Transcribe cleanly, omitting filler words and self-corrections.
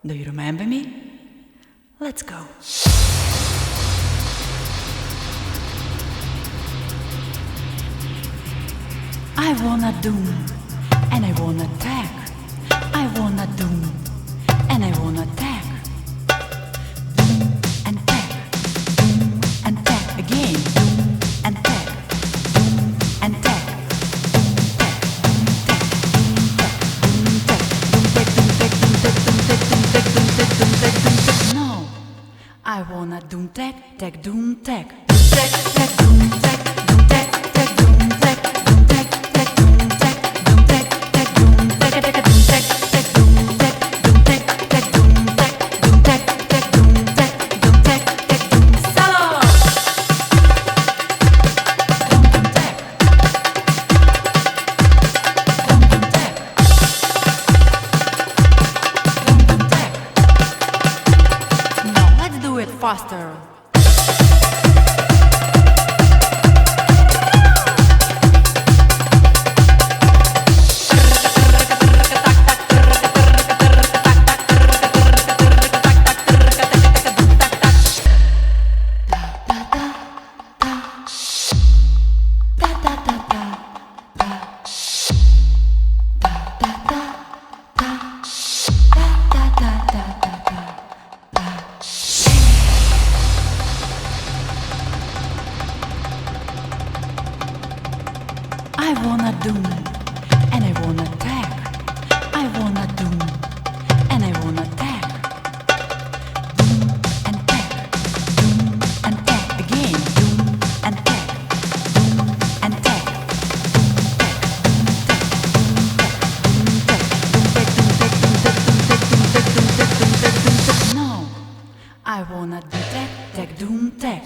Do you remember me? Let's go. I wanna doom, and I wanna tag. I wanna doom, and I wanna tag. Doom and tag, doom and tag again. Doom and tag, doom and tag. No, I wanna doom tag, tag doom tag, tag tag doom tag, doom tag, tag doom tag, doom tag, tag doom tag, doom tag, tag doom tag, tag doom tag, tag doom tag, doom tag, tag doom tag, doom tag, tag doom tag, doom tag, tag doom solo. Doom tag, doom tag, doom tag. Now let's do it faster. I wanna doom, and I wanna tag. I wanna doom, and I wanna tag. Doom and tag, doom and tag again. Doom and tag, doom and tag. No, I wanna do tag, tag, doom, tag.